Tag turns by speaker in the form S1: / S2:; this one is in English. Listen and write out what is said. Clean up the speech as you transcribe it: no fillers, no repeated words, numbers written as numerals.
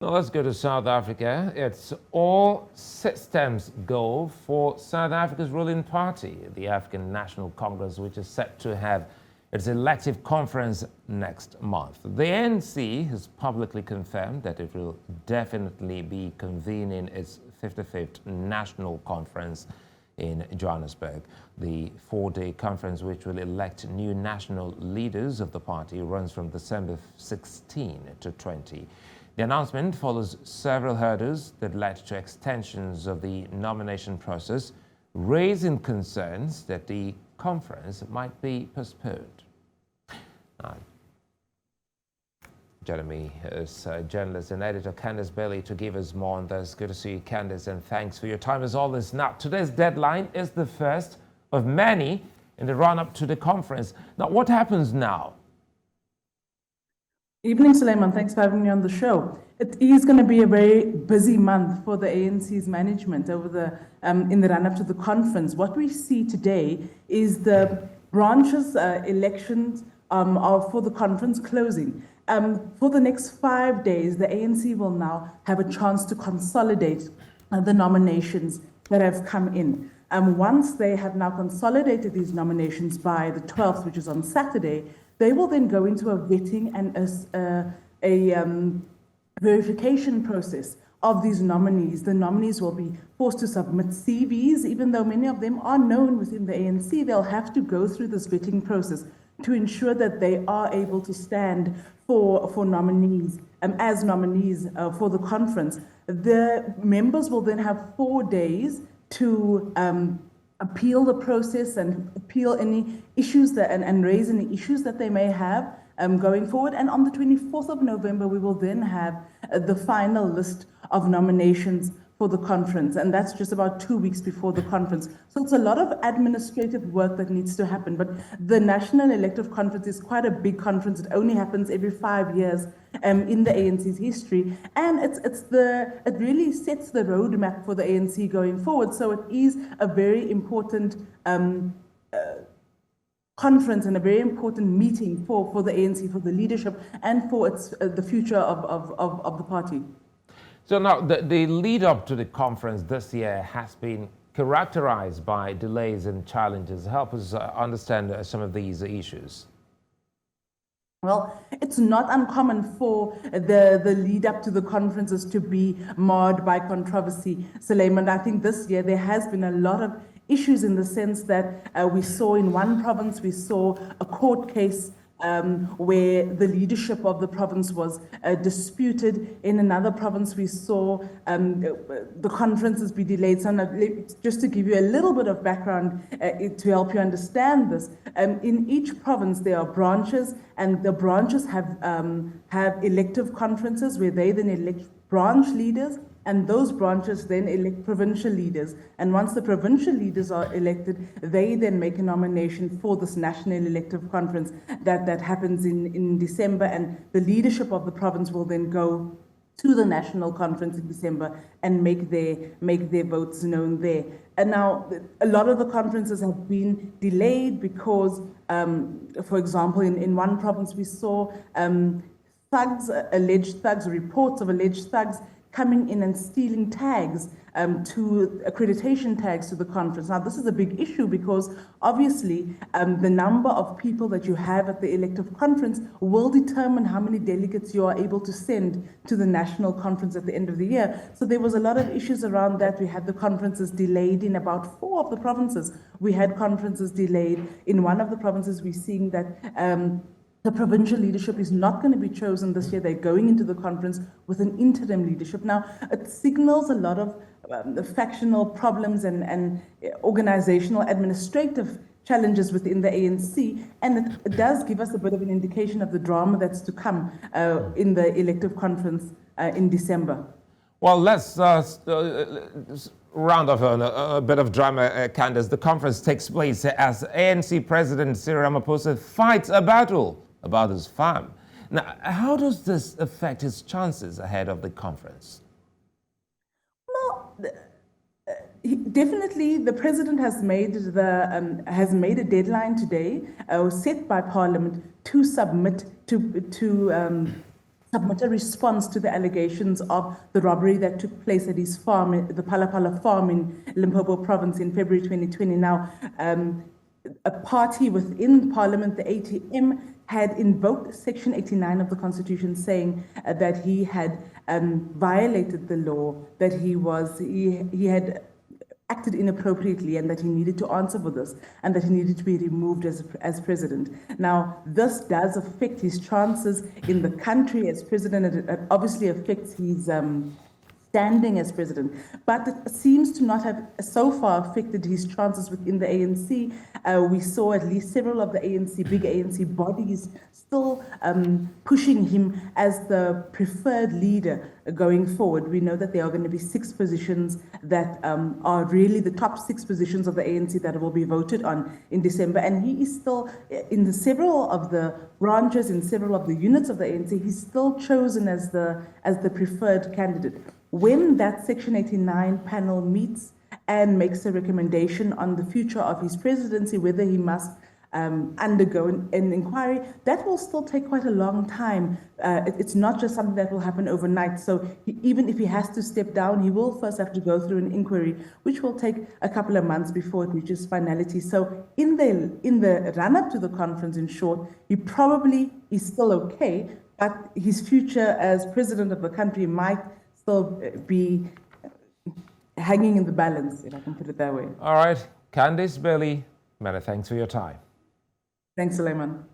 S1: Now let's go to South Africa. It's all systems go for South Africa's ruling party, the African National Congress, which is set to have its elective conference next month. The ANC has publicly confirmed that it will definitely be convening its 55th National Conference in Johannesburg. The four-day conference, which will elect new national leaders of the party, runs from December 16 to 20. The announcement follows several hurdles that led to extensions of the nomination process, raising concerns that the conference might be postponed. Joining me is journalist and editor Candice Bailey to give us more on this. Good to see you, Candice, and thanks for your time as always. Now, today's deadline is the first of many in the run-up to the conference. Now, what happens now?
S2: Evening, Suleiman. Thanks for having me on the show. It is going to be a very busy month for the ANC's management over in the run-up to the conference. What we see today is the branches elections for the conference closing. For the next 5 days, the ANC will now have a chance to consolidate the nominations that have come in. Once they have now consolidated these nominations by the 12th, which is on Saturday, they will then go into a vetting and a verification process of these nominees. The nominees will be forced to submit CVs, even though many of them are known within the ANC. They'll have to go through this vetting process to ensure that they are able to stand for nominees, as nominees for the conference. The members will then have 4 days to appeal the process and appeal any issues and raise any issues that they may have going forward. And on the 24th of November, we will then have the final list of nominations for the conference, and that's just about 2 weeks before the conference. So it's a lot of administrative work that needs to happen, but the National Elective Conference is quite a big conference. It only happens every 5 years in the ANC's history, and it really sets the roadmap for the ANC going forward. So it is a very important conference and a very important meeting for the ANC, for the leadership, and for the future of the party.
S1: So now, the lead up to the conference this year has been characterized by delays and challenges. Help us understand some of these issues.
S2: Well, it's not uncommon for the lead up to the conferences to be marred by controversy, Suleiman. I think this year there has been a lot of issues in the sense that we saw in one province, we saw a court case where the leadership of the province was disputed. In another province, we saw the conferences be delayed. So now, just to give you a little bit of background to help you understand this, in each province there are branches, and the branches have elective conferences where they then elect branch leaders, and those branches then elect provincial leaders. And once the provincial leaders are elected, they then make a nomination for this national elective conference that happens in December, and the leadership of the province will then go to the national conference in December and make their votes known there. And now a lot of the conferences have been delayed because, for example, in one province we saw reports of alleged thugs coming in and stealing tags, accreditation tags to the conference. Now, this is a big issue because obviously the number of people that you have at the elective conference will determine how many delegates you are able to send to the national conference at the end of the year. So there was a lot of issues around that. We had the conferences delayed in about 4 of the provinces. We had conferences delayed. In one of the provinces, we're seeing that the provincial leadership is not going to be chosen this year. They're going into the conference with an interim leadership. Now, it signals a lot of factional problems and organizational administrative challenges within the ANC, and it does give us a bit of an indication of the drama that's to come in the elective conference in December.
S1: Well, let's round off on a bit of drama, Candice. The conference takes place as ANC President Cyril Ramaphosa fights a battle about his farm. Now, how does this affect his chances ahead of the conference?
S2: Well, definitely, the president has made a deadline today, set by Parliament, to submit to submit a response to the allegations of the robbery that took place at his farm, the Palapala farm in Limpopo province in February 2020. Now, a party within Parliament, the ATM, had invoked Section 89 of the Constitution, saying that he had violated the law, that he had acted inappropriately, and that he needed to answer for this, and that he needed to be removed as president. Now, this does affect his chances in the country as president. It obviously affects his standing as president, but it seems to not have so far affected his chances within the ANC. We saw at least several of the big ANC bodies still pushing him as the preferred leader going forward. We know that there are going to be 6 positions that are really the top 6 positions of the ANC that will be voted on in December, and he is still in several of the branches, in several of the units of the ANC, he's still chosen as the preferred candidate. When that Section 89 panel meets and makes a recommendation on the future of his presidency, whether he must undergo an inquiry, that will still take quite a long time. It's not just something that will happen overnight. So even if he has to step down, he will first have to go through an inquiry, which will take a couple of months before it reaches finality. So in the run-up to the conference, in short, he probably is still okay, but his future as president of the country might still be hanging in the balance, if I can put it that way.
S1: All right, Candice Bailey, many thanks for your time.
S2: Thanks, Suleiman.